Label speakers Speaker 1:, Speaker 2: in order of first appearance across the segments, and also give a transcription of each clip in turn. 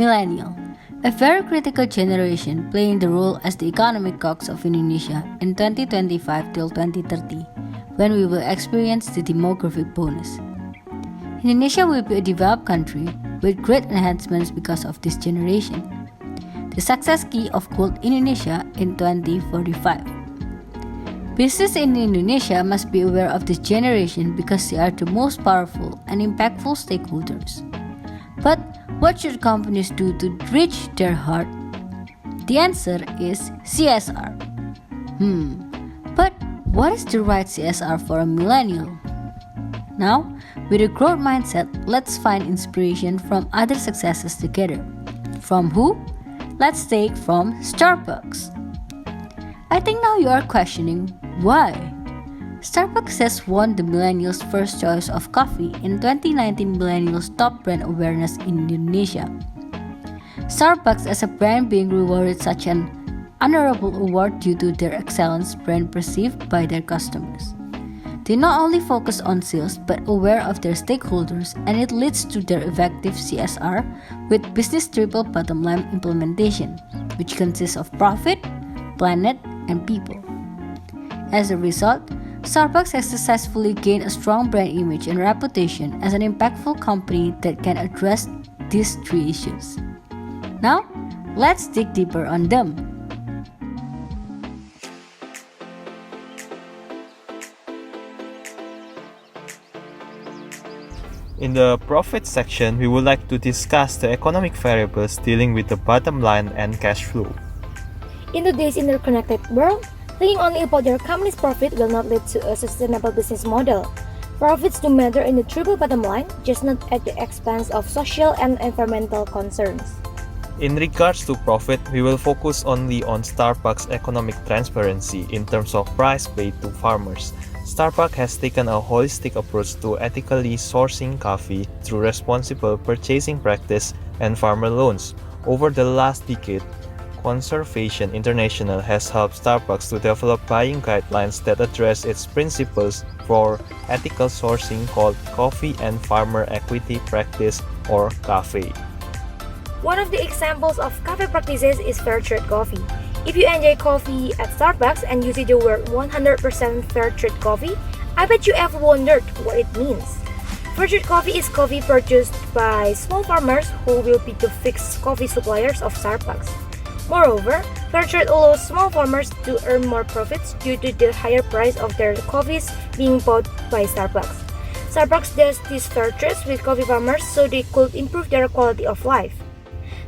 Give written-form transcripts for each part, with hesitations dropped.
Speaker 1: Millennial, a very critical generation playing the role as the economic cogs of Indonesia in 2025 till 2030, when we will experience the demographic bonus. Indonesia will be a developed country with great enhancements because of this generation. The success key of Gold Indonesia in 2045. Business in Indonesia must be aware of this generation because they are the most powerful and impactful stakeholders. But what should companies do to reach their heart? The answer is CSR. But what is the right CSR for a millennial? Now, with a growth mindset, let's find inspiration from other successes together. From who? Let's take from Starbucks. I think now you are questioning why. Starbucks has won the Millennials' first choice of coffee in 2019 Millennials Top Brand Awareness in Indonesia. Starbucks as a brand being rewarded such an honorable award due to their excellence brand perceived by their customers. They not only focus on sales but aware of their stakeholders, and it leads to their effective CSR with business triple bottom line implementation, which consists of profit, planet, and people. As a result, Starbucks has successfully gained a strong brand image and reputation as an impactful company that can address these three issues. Now, let's dig deeper on them.
Speaker 2: In the profit section, we would like to discuss the economic variables dealing with the bottom line and cash flow.
Speaker 3: In today's interconnected world, thinking only about your company's profit will not lead to a sustainable business model. Profits do matter in the triple bottom line, just not at the expense of social and environmental concerns.
Speaker 2: In regards to profit, we will focus only on Starbucks' economic transparency in terms of price paid to farmers. Starbucks has taken a holistic approach to ethically sourcing coffee through responsible purchasing practice and farmer loans. Over the last decade, Conservation International has helped Starbucks to develop buying guidelines that address its principles for ethical sourcing called Coffee and Farmer Equity Practice or CAFE.
Speaker 3: One of the examples of cafe practices is fair trade coffee. If you enjoy coffee at Starbucks and you see the word 100% fair trade coffee, I bet you ever wondered what it means. Fair trade coffee is coffee purchased by small farmers who will be the fixed coffee suppliers of Starbucks. Moreover, fair trade allows small farmers to earn more profits due to the higher price of their coffees being bought by Starbucks. Starbucks does this fair trade with coffee farmers so they could improve their quality of life.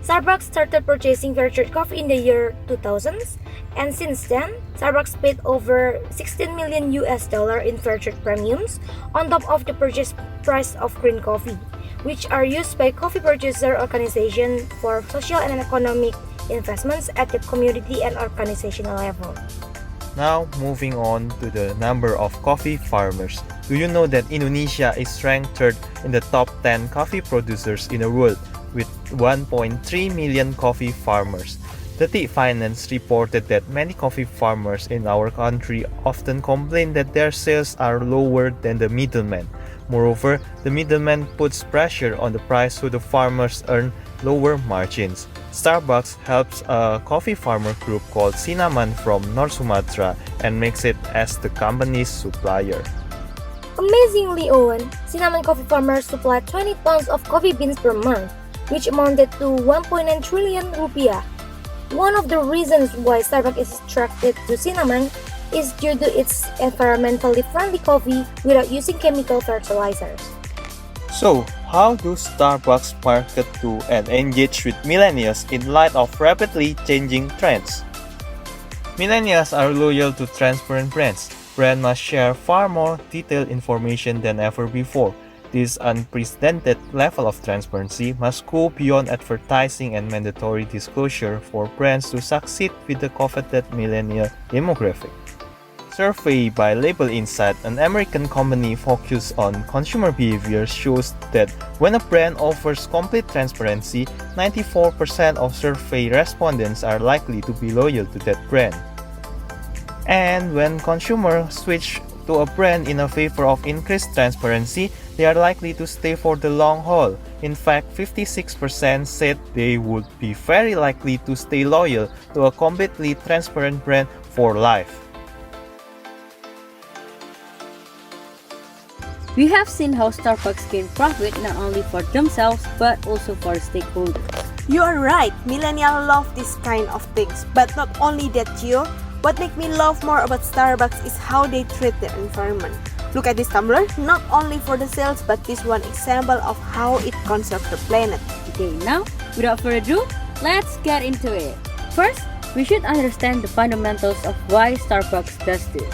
Speaker 3: Starbucks started purchasing fair trade coffee in the year 2000s, and since then, Starbucks paid over $16 million in fair trade premiums on top of the purchase price of green coffee, which are used by coffee purchaser organizations for social and economic investments at the community and organizational level.
Speaker 2: Now, moving on to the number of coffee farmers. Do you know that Indonesia is ranked third in the top 10 coffee producers in the world, with 1.3 million coffee farmers? The Finance reported that many coffee farmers in our country often complain that their sales are lower than the middleman. Moreover, the middleman puts pressure on the price so the farmers earn lower margins. Starbucks helps a coffee farmer group called Cinnamon from North Sumatra and makes it as the company's supplier.
Speaker 3: Amazingly, Owen, Cinnamon coffee farmers supply 20 tons of coffee beans per month, which amounted to 1.9 trillion rupiah. One of the reasons why Starbucks is attracted to Cinnamon is due to its environmentally friendly coffee without using chemical fertilizers.
Speaker 2: So, how do Starbucks market to and engage with millennials in light of rapidly changing trends? Millennials are loyal to transparent brands. Brands must share far more detailed information than ever before. This unprecedented level of transparency must go beyond advertising and mandatory disclosure for brands to succeed with the coveted millennial demographic. Survey by Label Insight, an American company focused on consumer behavior, shows that when a brand offers complete transparency, 94% of survey respondents are likely to be loyal to that brand. And when consumers switch to a brand in a favor of increased transparency, they are likely to stay for the long haul. In fact, 56% said they would be very likely to stay loyal to a completely transparent brand for life.
Speaker 1: We have seen how Starbucks gain profit not only for themselves but also for stakeholders.
Speaker 4: You are right, millennials love this kind of things. But not only that, Gio, what makes me love more about Starbucks is how they treat the environment. Look at this tumbler, not only for the sales, but this one example of how it conserves the planet.
Speaker 1: Okay, now, without further ado, let's get into it. First, we should understand the fundamentals of why Starbucks does this.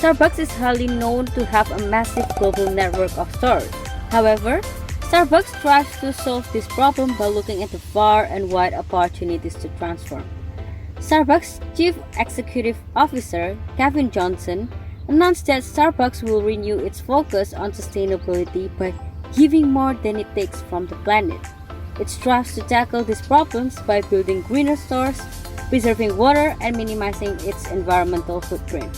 Speaker 1: Starbucks is highly known to have a massive global network of stores. However, Starbucks tries to solve this problem by looking into far and wide opportunities to transform. Starbucks Chief Executive Officer Kevin Johnson announced that Starbucks will renew its focus on sustainability by giving more than it takes from the planet. It strives to tackle these problems by building greener stores, preserving water, and minimizing its environmental footprint.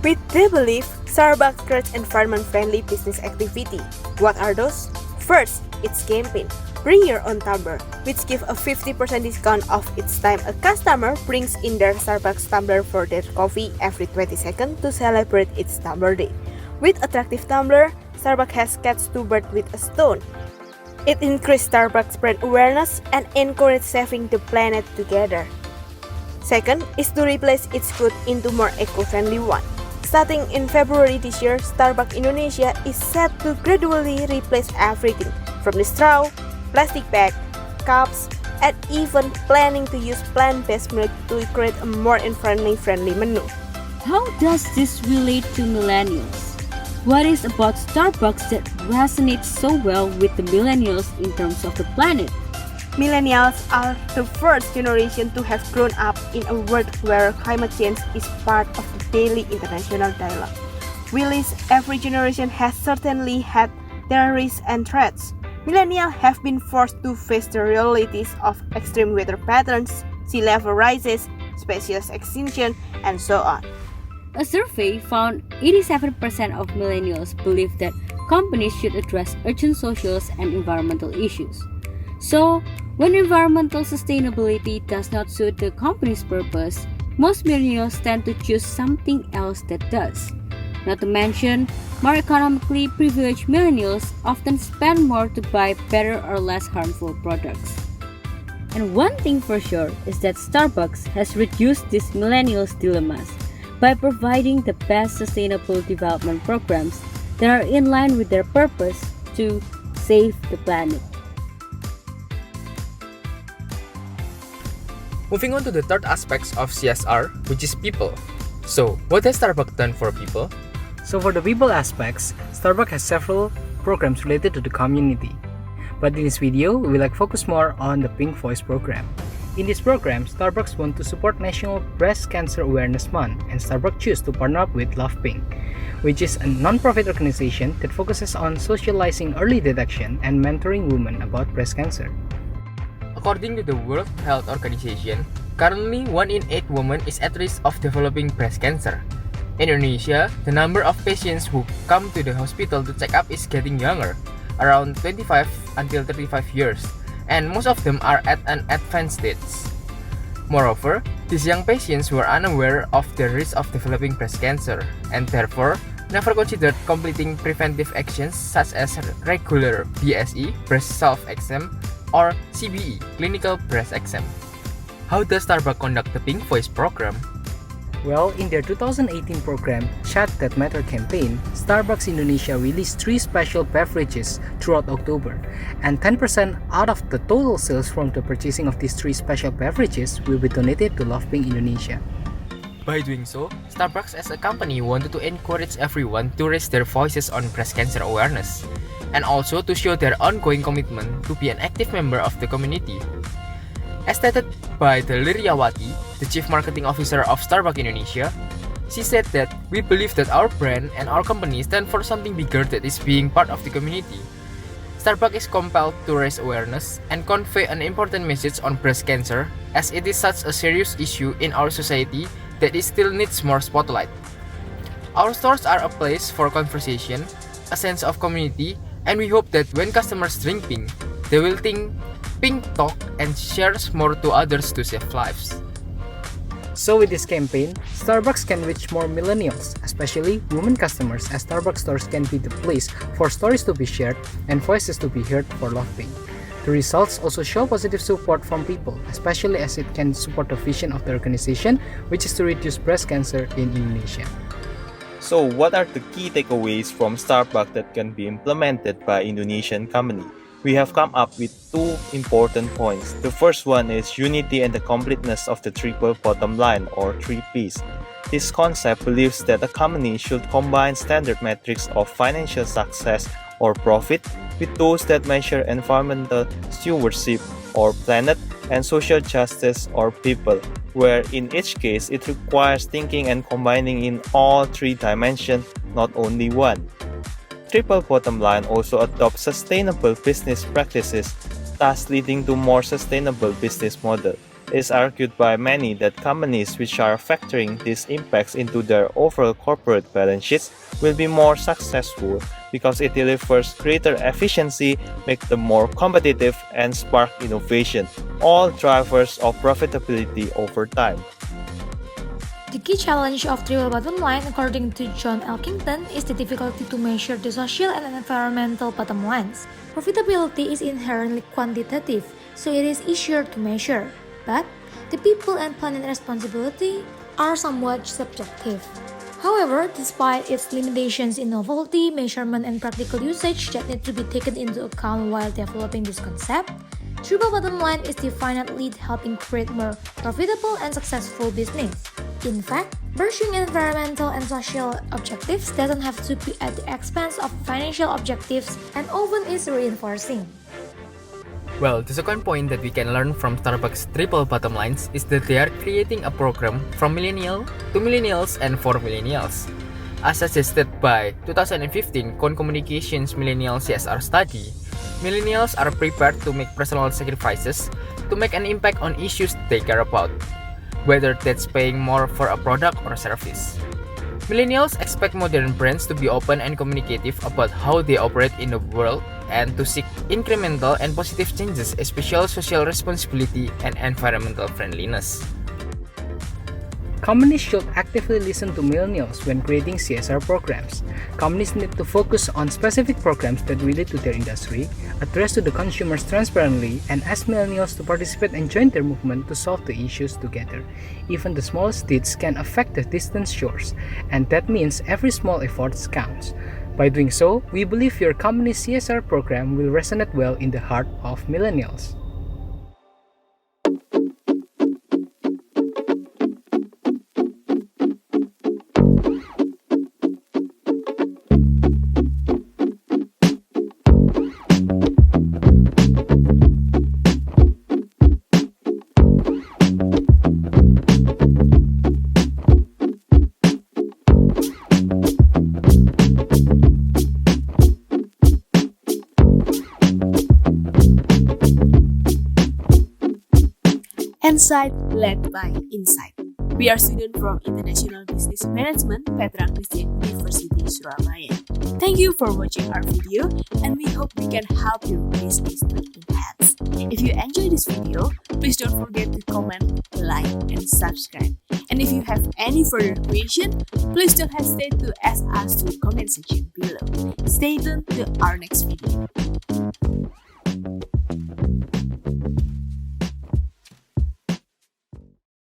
Speaker 4: With they believe, Starbucks creates environment-friendly business activity. What are those? First, its campaign, Bring Your Own Tumbler, which gives a 50% discount off its time a customer brings in their Starbucks tumbler for their coffee every 20 seconds to celebrate its Tumbler Day. With attractive tumbler, Starbucks has catch two birds with a stone. It increased Starbucks brand awareness and encouraged saving the planet together. Second is to replace its good into more eco-friendly one. Starting in February this year, Starbucks Indonesia is set to gradually replace everything from the straw, plastic bag, cups, and even planning to use plant-based milk to create a more environmentally friendly menu.
Speaker 1: How does this relate to millennials? What is about Starbucks that resonates so well with the millennials in terms of the planet?
Speaker 4: Millennials are the first generation to have grown up in a world where climate change is part of the daily international dialogue. While every generation has certainly had their risks and threats, millennials have been forced to face the realities of extreme weather patterns, sea level rises, species extinction, and so on.
Speaker 1: A survey found 87% of millennials believe that companies should address urgent social and environmental issues. So, when environmental sustainability does not suit the company's purpose, most millennials tend to choose something else that does. Not to mention, more economically privileged millennials often spend more to buy better or less harmful products. And one thing for sure is that Starbucks has reduced these millennials' dilemmas by providing the best sustainable development programs that are in line with their purpose to save the planet.
Speaker 5: Moving on to the third aspect of CSR, which is people. So, what has Starbucks done for people?
Speaker 6: So for the people aspects, Starbucks has several programs related to the community. But in this video, we will focus more on the Pink Voice program. In this program, Starbucks wants to support National Breast Cancer Awareness Month, and Starbucks chose to partner up with Love Pink, which is a non-profit organization that focuses on socializing early detection and mentoring women about breast cancer.
Speaker 5: According to the World Health Organization, currently 1 in 8 women is at risk of developing breast cancer. In Indonesia, the number of patients who come to the hospital to check up is getting younger, around 25 until 35 years, and most of them are at an advanced stage. Moreover, these young patients were unaware of the risk of developing breast cancer, and therefore never considered completing preventive actions such as regular BSE, breast self-exam, or CBE, clinical breast exam. How does Starbucks conduct the Pink Voice program?
Speaker 6: Well, in their 2018 program, Chat That Matter campaign, Starbucks Indonesia released 3 special beverages throughout October, and 10% out of the total sales from the purchasing of these 3 special beverages will be donated to Love Pink Indonesia.
Speaker 5: By doing so, Starbucks as a company wanted to encourage everyone to raise their voices on breast cancer awareness, and also to show their ongoing commitment to be an active member of the community. As stated by the Liryawati, the Chief Marketing Officer of Starbucks Indonesia, she said that we believe that our brand and our company stand for something bigger that is being part of the community. Starbucks is compelled to raise awareness and convey an important message on breast cancer, as it is such a serious issue in our society that it still needs more spotlight. Our stores are a place for conversation, a sense of community, and we hope that when customers drink pink, they will think pink talk and shares more to others to save lives.
Speaker 6: So with this campaign, Starbucks can reach more millennials, especially women customers, as Starbucks stores can be the place for stories to be shared and voices to be heard for love pink. The results also show positive support from people, especially as it can support the vision of the organization, which is to reduce breast cancer in Indonesia.
Speaker 2: So, what are the key takeaways from Starbucks that can be implemented by Indonesian company? We have come up with two important points. The first one is unity and the completeness of the triple bottom line, or 3Ps. This concept believes that a company should combine standard metrics of financial success or profit with those that measure environmental stewardship or planet and social justice or people, where in each case it requires thinking and combining in all three dimensions, not only one. Triple bottom line also adopts sustainable business practices, thus leading to more sustainable business model. It is argued by many that companies which are factoring these impacts into their overall corporate balance sheets will be more successful because it delivers greater efficiency, makes them more competitive, and spark innovation, all drivers of profitability over time.
Speaker 3: The key challenge of triple bottom line, according to John Elkington, is the difficulty to measure the social and environmental bottom lines. Profitability is inherently quantitative, so it is easier to measure, but the people and planet responsibility are somewhat subjective. However, despite its limitations in novelty, measurement, and practical usage that need to be taken into account while developing this concept, triple bottom line is definitely helping create more profitable and successful business. In fact, pursuing environmental and social objectives doesn't have to be at the expense of financial objectives and often is reinforcing.
Speaker 5: Well, the second point that we can learn from Starbucks' triple bottom lines is that they are creating a program from millennial to millennials and for millennials. As suggested by 2015 Communications Millennial CSR study, millennials are prepared to make personal sacrifices to make an impact on issues they care about, whether that's paying more for a product or service. Millennials expect modern brands to be open and communicative about how they operate in the world and to seek incremental and positive changes, especially social responsibility and environmental friendliness.
Speaker 6: Companies should actively listen to millennials when creating CSR programs. Companies need to focus on specific programs that relate to their industry, address to the consumers transparently, and ask millennials to participate and join their movement to solve the issues together. Even the smallest deeds can affect the distant shores, and that means every small effort counts. By doing so, we believe your company's CSR program will resonate well in the heart of millennials.
Speaker 4: NSIGHT led by Insight. We are students from International Business Management, Petra Christian University, Surabaya. Thank you for watching our video, and we hope we can help your business to enhance. If you enjoyed this video, please don't forget to comment, like, and subscribe. And if you have any further question, please don't hesitate to ask us to the comment section below. Stay tuned to our next video.